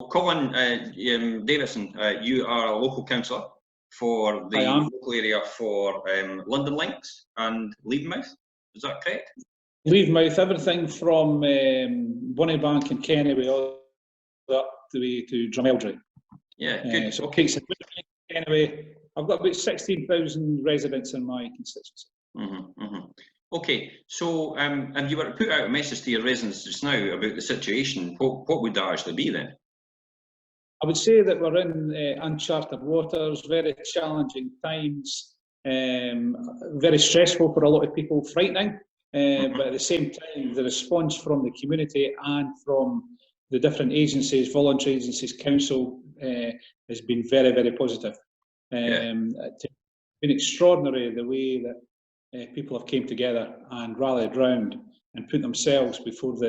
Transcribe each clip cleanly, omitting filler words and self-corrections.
Colin Davidson, you are a local councillor for the local area for London Links and Levenmouth, is that correct? Levenmouth, everything from Bunnybank and Kennedy all up the way to Drumeldry. Yeah, good. So okay. Anyway, I've got about 16,000 residents in my constituency. Okay, so if you were to put out a message to your residents just now about the situation, what would that actually be then? I would say that we're in uncharted waters, very challenging times, very stressful for a lot of people, frightening, but at the same time, the response from the community and from the different agencies, voluntary agencies, council, has been very, very positive. It's been extraordinary the way that people have came together and rallied round and put themselves before put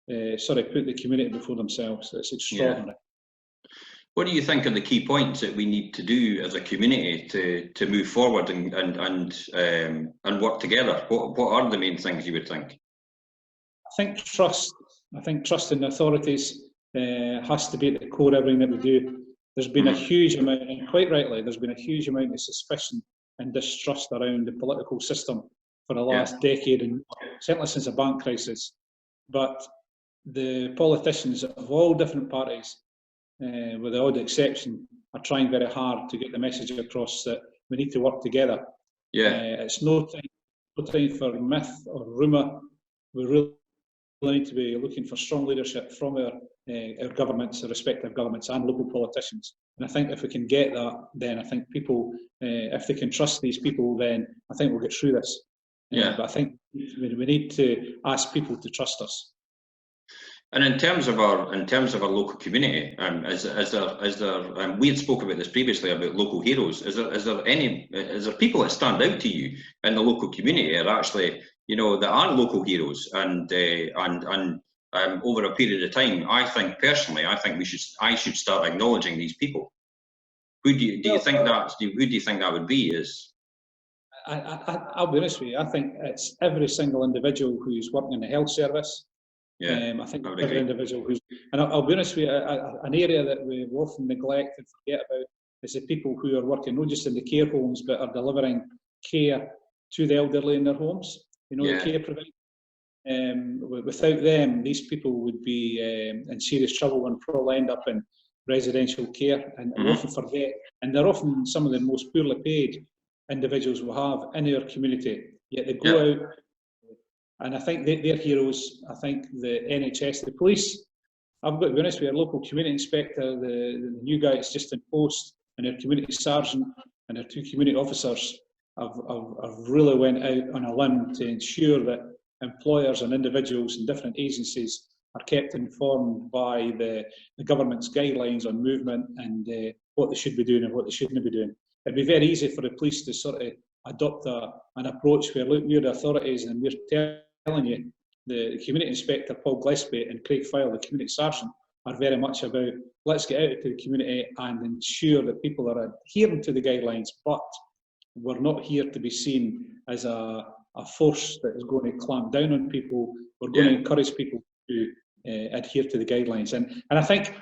the community before themselves. It's extraordinary. Yeah. What do you think are the key points that we need to do as a community to move forward and work together? What are the main things you would think? I think trust. I think trust in the authorities has to be at the core of everything that we do. There's been a huge amount, and quite rightly, there's been a huge amount of suspicion and distrust around the political system for the last decade, and certainly since the bank crisis. But the politicians of all different parties, with the odd exception, are trying very hard to get the message across that we need to work together. It's no time for myth or rumour. We really need to be looking for strong leadership from our governments, our respective governments and local politicians. And I think if we can get that, then I think people, if they can trust these people, then I think we'll get through this. But I think we need to ask people to trust us. And in terms of our local community, is there we had spoke about this previously about local heroes. Is there people that stand out to you in the local community that actually, you know, that are local heroes and over a period of time, I think personally, I should start acknowledging these people. Who do you think that would be? I'll be honest with you. I think it's every single individual who's working in the health service. I think every individual who's, and I'll be honest with you, an area that we often neglect and forget about is the people who are working not just in the care homes but are delivering care to the elderly in their homes. You know, the care providers. Without them, these people would be in serious trouble and probably end up in residential care, and we often forget. And they're often some of the most poorly paid individuals we have in our community. Yet they go out. And I think they're heroes. I think the NHS, the police, I've got to be honest with you, our local community inspector, the new guy that's just in post, and our community sergeant and our 2 community officers have really went out on a limb to ensure that employers and individuals and different agencies are kept informed by the government's guidelines on movement and what they should be doing and what they shouldn't be doing. It'd be very easy for the police to sort of adopt an approach where, look, we're the authorities and we're telling you, the community inspector Paul Gillespie and Craig File, the community sergeant, are very much about let's get out into the community and ensure that people are adhering to the guidelines, but we're not here to be seen as a force that is going to clamp down on people. We're going to encourage people to adhere to the guidelines. And I think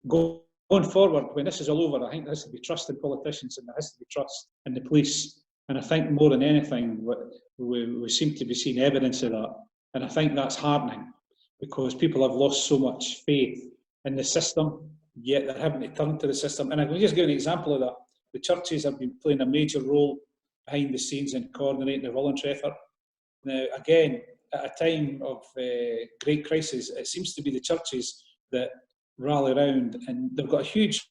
going forward, when this is all over, I think there has to be trust in politicians and there has to be trust in the police. And I think more than anything, we seem to be seeing evidence of that. And I think that's hardening because people have lost so much faith in the system, yet they're having to turn to the system. And I can just give an example of that. The churches have been playing a major role behind the scenes in coordinating the voluntary effort. Now, again, at a time of great crisis, it seems to be the churches that rally around, and they've got a huge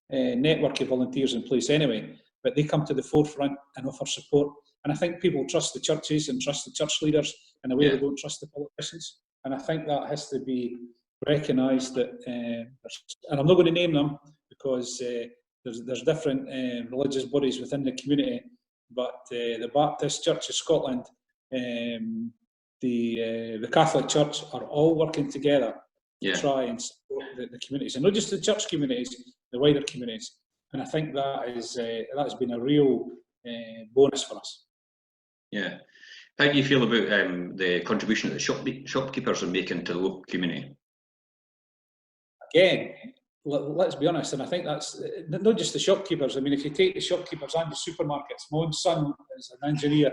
network of volunteers in place anyway. But they come to the forefront and offer support. And I think people trust the churches and trust the church leaders in a way they don't trust the politicians. And I think that has to be recognised that, and I'm not going to name them because there's different religious bodies within the community, but the Baptist Church of Scotland, the Catholic Church are all working together to try and support the communities. And not just the church communities, the wider communities. And I think that has been a real bonus for us. Yeah. How do you feel about the contribution that the shopkeepers are making to the local community? again, let's be honest, and I think that's not just the shopkeepers. I mean, if you take the shopkeepers and the supermarkets, my own son is an engineer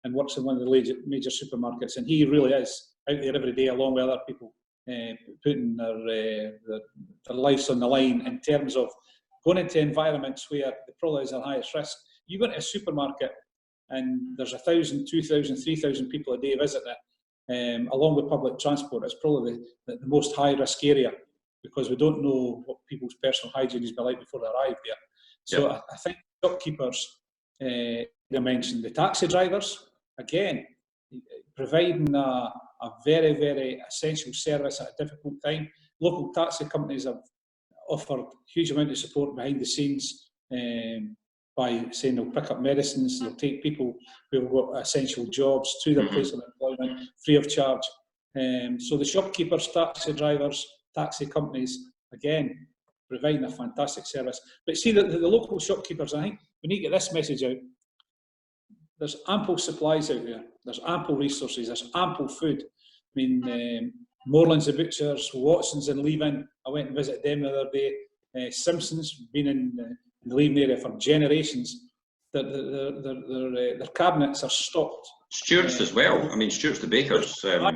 and works in one of the major supermarkets, and he really is out there every day along with other people, putting their lives on the line in terms of going into environments where the probably is the highest risk. You go into a supermarket and there's 1,000, 2,000, 3,000 people a day visiting it, along with public transport. It's probably the most high-risk area because we don't know what people's personal hygiene is like before they arrive there. So I think shopkeepers, they mentioned the taxi drivers, again, providing a very, very essential service at a difficult time. Local taxi companies have offered huge amount of support behind the scenes by saying they'll pick up medicines, they'll take people who have got essential jobs to their place of employment free of charge. So the shopkeepers, taxi drivers, taxi companies, again, providing a fantastic service. But see, the local shopkeepers, I think we need to get this message out. There's ample supplies out there. There's ample resources. There's ample food. I mean, Moreland's the butchers, Watson's in Leven. I went and visited them the other day. Simpson's been in the Leven area for generations. Their cabinets are stocked. Stewart's as well. I mean, Stewart's the bakers. I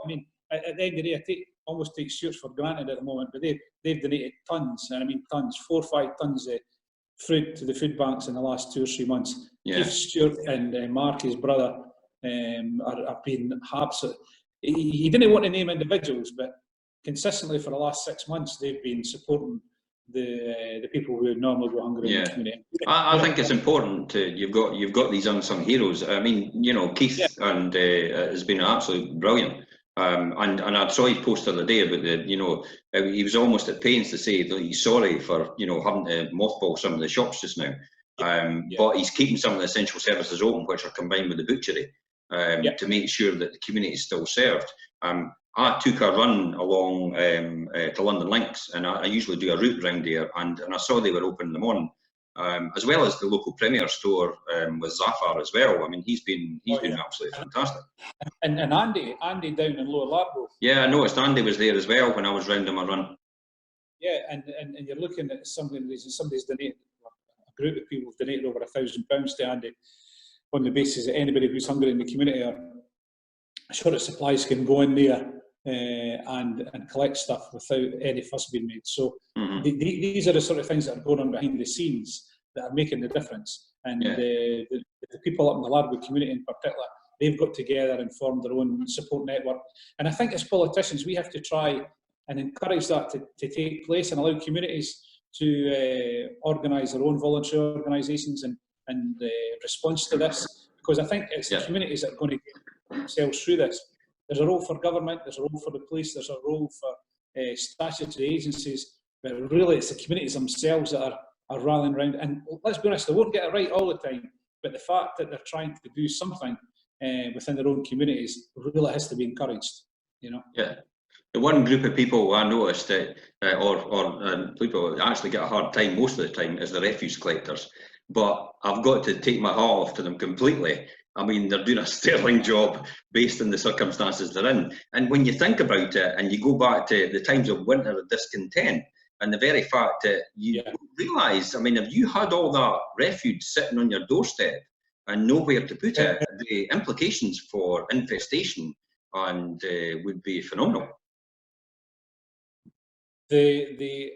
mean, at the end of the day, I almost take Stewart's for granted at the moment, but they've donated tons, and I mean tons, 4 or 5 tons of fruit to the food banks in the last 2 or 3 months. Keith Stewart and Mark, his brother, have been absolute. He didn't want to name individuals, but consistently for the last 6 months, they've been supporting the people who normally go hungry in the community. I think it's important to you've got these unsung heroes. I mean, you know, Keith and has been absolutely brilliant. And I saw his post the other day about he was almost at pains to say that he's sorry for having to mothball some of the shops just now. But he's keeping some of the essential services open, which are combined with the butchery, to make sure that the community is still served. I took a run along to London Links, and I usually do a route round there, and I saw they were open in the morning, as well as the local Premier store with Zafar as well. I mean, he's been absolutely fantastic. And Andy down in Lower Largo. Yeah, I noticed Andy was there as well when I was round on my run. Yeah, and you're looking at somebody's donated, a group of people have donated over £1,000 to Andy on the basis that anybody who's hungry in the community are sure that supplies can go in there and collect stuff without any fuss being made. So these are the sort of things that are going on behind the scenes that are making the difference. And the people up in the Largo community in particular, they've got together and formed their own support network. And I think as politicians, we have to try and encourage that to take place and allow communities to organise their own voluntary organisations and response to this. Because I think it's the communities that are going to get themselves through this. There's a role for government, there's a role for the police, there's a role for statutory agencies, but really it's the communities themselves that are rallying around. And let's be honest, they won't get it right all the time, but the fact that they're trying to do something within their own communities really has to be encouraged, Yeah. The one group of people I noticed that, or people that actually get a hard time most of the time, is the refuse collectors. But I've got to take my hat off to them completely. I mean, they're doing a sterling job based on the circumstances they're in. And when you think about it and you go back to the times of winter of discontent and the very fact that you realise, I mean, if you had all that refuge sitting on your doorstep and nowhere to put it, the implications for infestation would be phenomenal. The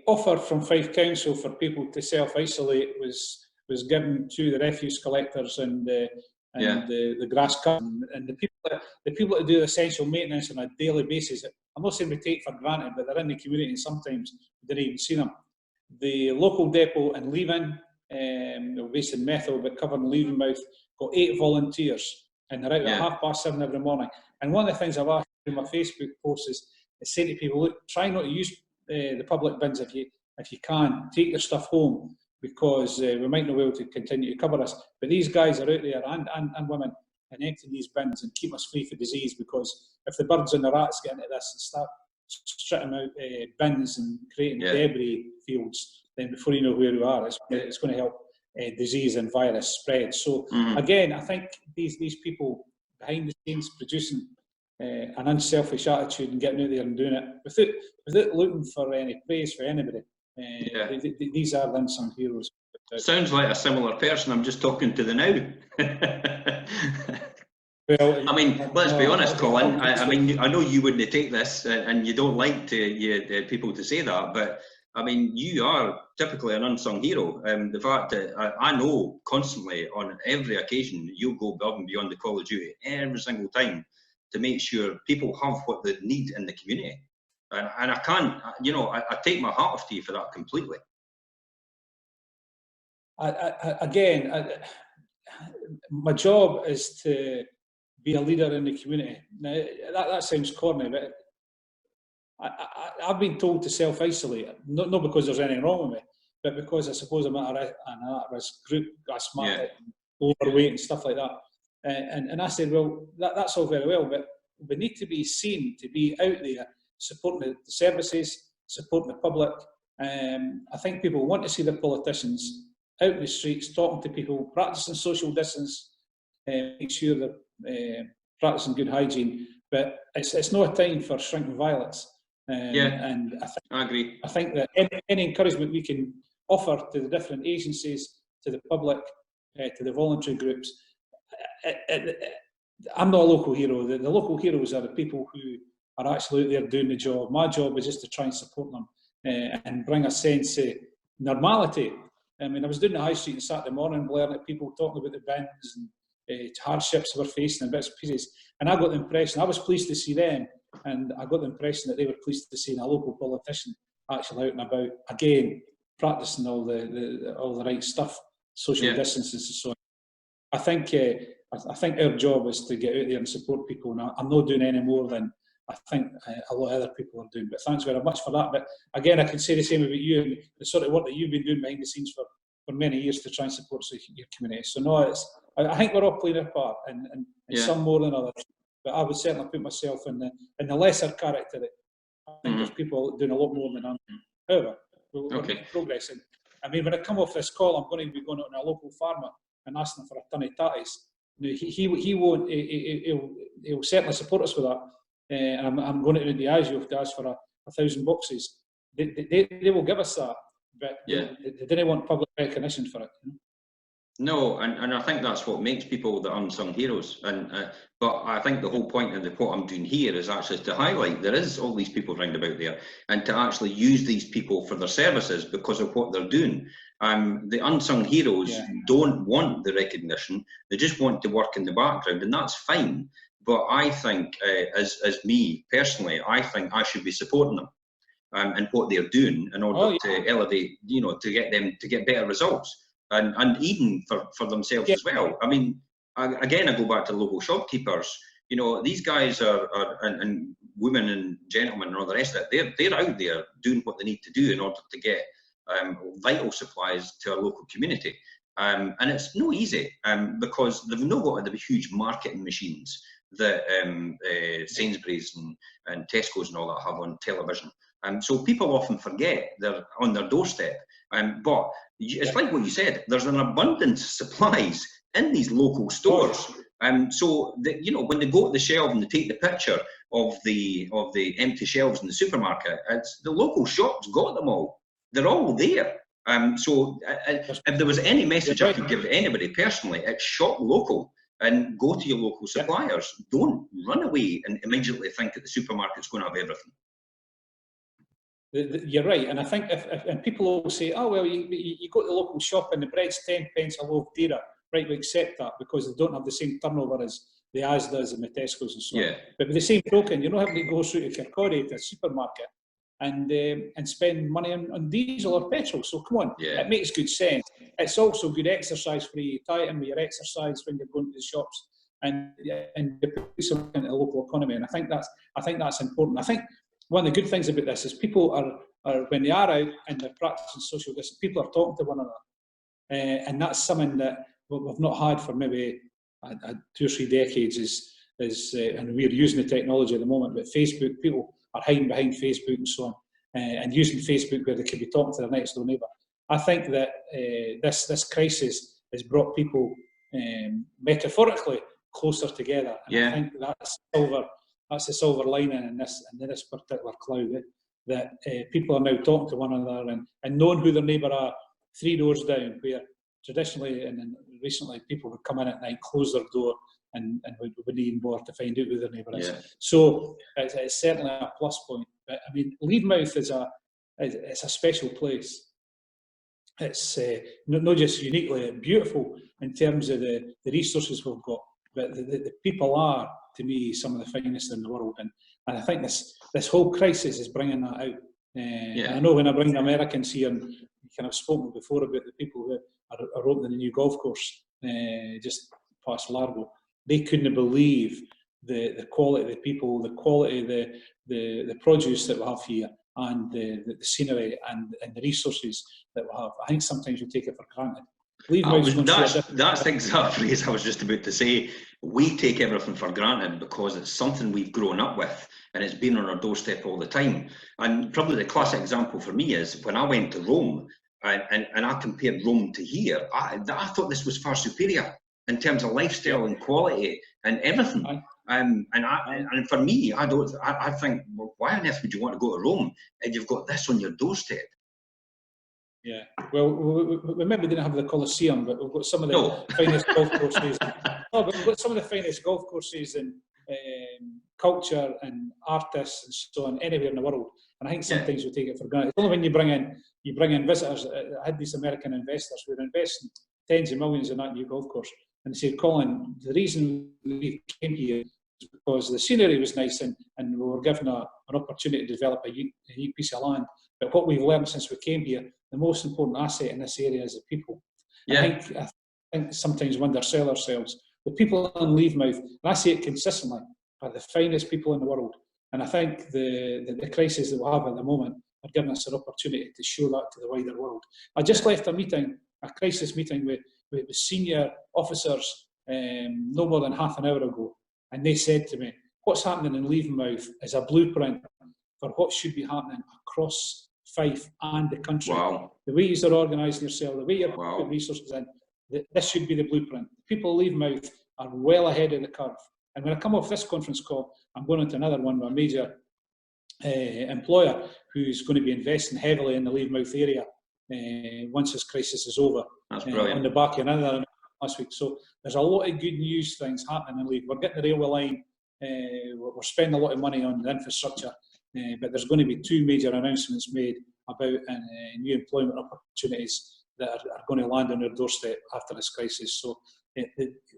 offer from Fife Council for people to self-isolate was given to the refuse collectors and the grass cutting and the people that do essential maintenance on a daily basis. I'm not saying we take for granted, but they're in the community and sometimes we didn't even see them. The local depot in Leven, based in Methil but covering Levenmouth, got 8 volunteers and they're out at 7:30 every morning. And one of the things I've asked in my Facebook post is saying to people, look, try not to use the public bins if you can. Take your stuff home, because we might not be able to continue to cover us. But these guys are out there, and women, and emptying these bins and keep us free for disease, because if the birds and the rats get into this and start stripping out bins and creating debris fields, then before you know where we are, it's going to help disease and virus spread. So again, I think these people behind the scenes producing an unselfish attitude and getting out there and doing it without looking for any praise for anybody. These are the unsung heroes. Sounds like a similar person I'm just talking to the now. Well, I mean, let's be honest, Colin. I mean, I know you wouldn't take this, and you don't like people to say that, but I mean, you are typically an unsung hero. The fact that I know constantly, on every occasion, you'll go above and beyond the call of duty every single time to make sure people have what they need in the community. And I can't, you know, I take my hat off to you for that completely. My job is to be a leader in the community. Now, that sounds corny, but I've been told to self-isolate, not because there's anything wrong with me, but because I suppose I'm an at-risk group, asthmatic, overweight and stuff like that. And I said, well, that's all very well, but we need to be seen to be out there supporting the services, supporting the public. I think people want to see the politicians out in the streets, talking to people, practicing social distance, make sure they're practicing good hygiene. But it's not a time for shrinking violence. And I agree. I think that any encouragement we can offer to the different agencies, to the public, to the voluntary groups. I'm not a local hero. The local heroes are the people who are actually out there doing the job. My job is just to try and support them and bring a sense of normality. I mean, I was doing the high street on Saturday morning, blaring at people, talking about the bins and hardships we're facing and bits and pieces. And I got the impression, I was pleased to see them, and I got the impression that they were pleased to see a local politician actually out and about, again, practicing all the right stuff, social distances and so on. I think our job is to get out there and support people, and I'm not doing any more than I think a lot of other people are doing. But thanks very much for that. But again, I can say the same about you and the sort of work that you've been doing behind the scenes for many years to try and support your community. So no, I think we're all playing our part, and some more than others. But I would certainly put myself in the lesser character. I think there's people doing a lot more than I'm. However, we're making progress. And I mean, when I come off this call, I'm going to be going out to a local farmer and asking him for a ton of tatties. He won't. He'll certainly support us with that. And I'm going to Diageo to ask for 1,000 boxes. They will give us that, but they didn't want public recognition for it. No, and I think that's what makes people the unsung heroes. But I think the whole point of what I'm doing here is actually to highlight there is all these people round about there, and to actually use these people for their services because of what they're doing. The unsung heroes don't want the recognition; they just want to work in the background, and that's fine. But I think, as me personally, I think I should be supporting them and what they're doing in order to elevate, to get them to get better results. And even for themselves as well. I mean, again, I go back to local shopkeepers. These guys are and women and gentlemen and all the rest of it, they're out there doing what they need to do in order to get vital supplies to our local community. And it's no easy because they've not got the huge marketing machines that Sainsbury's and Tesco's and all that have on television. So people often forget they're on their doorstep. But it's like what you said, there's an abundance of supplies in these local stores. So that, when they go to the shelf and they take the picture of the empty shelves in the supermarket, it's the local shops got them all. They're all there. So if there was any message I could give to anybody personally, it's shop local and go to your local suppliers. Don't run away and immediately think that the supermarket's going to have everything. You're right, and I think if people will say, oh well, you go to the local shop and the bread's 10 pence a loaf dearer, right, we accept that because they don't have the same turnover as the Asda's and the Tesco's and so on. But with the same token, you're not having to go through to Kirkcaldy to a supermarket and spend money on diesel or petrol. So come on, it makes good sense. It's also good exercise for you. Tie it in with your exercise when you're going to the shops and you put something into the local economy. And I think that's important. I think one of the good things about this is people are when they are out and they're practicing social distance, people are talking to one another, and that's something that we've not had for maybe 2 or 3 decades. And we're using the technology at the moment. But Facebook, people are hiding behind Facebook and so on, and using Facebook where they could be talking to their next door neighbour. I think that this crisis has brought people metaphorically closer together. And I think that's that's the silver lining in this particular cloud, that people are now talking to one another and knowing who their neighbour are 3 doors down, where traditionally and recently people would come in at night, close their door, and would need more to find out who their neighbour is. So it's certainly a plus point. But I mean, Levenmouth is a special place. It's not just uniquely beautiful in terms of the resources we've got, but the people are, to me, some of the finest in the world. And I think this whole crisis is bringing that out. And I know when I bring the Americans here, and kind of spoken before about the people who are opening the new golf course just past Largo, they couldn't believe the quality of the people, the quality of the produce that we have here, and the scenery and the resources that we have. I think sometimes we take it for granted. That's the exact phrase I was just about to say. We take everything for granted because it's something we've grown up with and it's been on our doorstep all the time. And probably the classic example for me is when I went to Rome and I compared Rome to here, I thought this was far superior in terms of lifestyle and quality and everything. And for me, I think, well, why on earth would you want to go to Rome and you've got this on your doorstep? Yeah, well, we maybe didn't have the Colosseum, but we've got some of the finest golf courses. No, but we've got some of the finest golf courses and culture and artists and so on anywhere in the world. And I think sometimes we take it for granted. It's only when you bring in visitors. I had these American investors who were investing tens of millions in that new golf course, and they said, Colin, the reason we came here is because the scenery was nice and we were given an opportunity to develop a unique piece of land. But what we've learned since we came here, the most important asset in this area is the people. I think sometimes we undersell ourselves. The people in Levenmouth, and I say it consistently, are the finest people in the world. And I think the crisis that we have at the moment are giving us an opportunity to show that to the wider world. I just left a crisis meeting with senior officers no more than half an hour ago, and they said to me, what's happening in Levenmouth is a blueprint for what should be happening across Fife and the country. Wow. The way you're organising yourself, the way you're putting resources in, this should be the blueprint. People of Levenmouth are well ahead of the curve. And when I come off this conference call, I'm going into another one with a major employer who's going to be investing heavily in the Levenmouth area once this crisis is over. That's brilliant. On the back of another last week. So there's a lot of good news things happening in Levenmouth. We're getting the railway line. We're spending a lot of money on the infrastructure. But there's going to be 2 major announcements made about new employment opportunities that are going to land on their doorstep after this crisis. So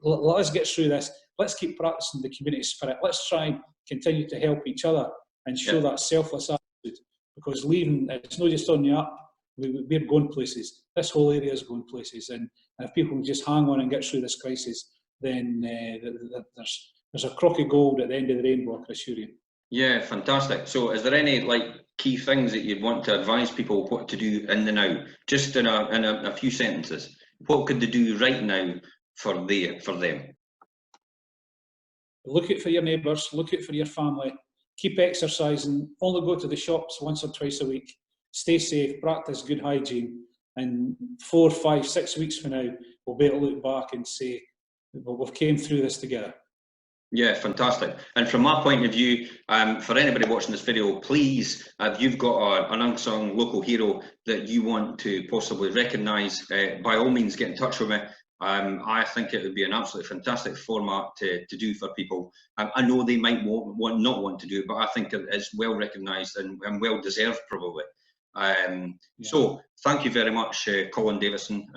let us get through this. Let's keep practicing the community spirit. Let's try and continue to help each other and show that selfless attitude. Because leaving, it's not just on you up. We're going places. This whole area is going places. And if people can just hang on and get through this crisis, then there's a crock of gold at the end of the rainbow, I can assure you. Yeah, fantastic. So is there any key things that you'd want to advise people what to do in the now? Just in a few sentences. What could they do right now for them? Look out for your neighbours, look out for your family, keep exercising, only go to the shops once or twice a week, stay safe, practice good hygiene, and 4, 5, 6 weeks from now, we'll be able to look back and say, well, we've came through this together. Yeah, fantastic. And from my point of view, for anybody watching this video, please, if you've got an unsung local hero that you want to possibly recognise, by all means get in touch with me. I think it would be an absolutely fantastic format to do for people. I know they might not want to do it, but I think it's well recognised and well deserved probably. So thank you very much, Colin Davidson,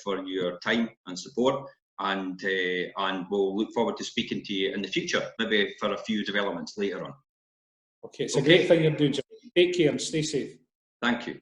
for your time and support. And we'll look forward to speaking to you in the future, maybe for a few developments later on. Okay, it's a great thing you're doing, Jim. Take care and stay safe. Thank you.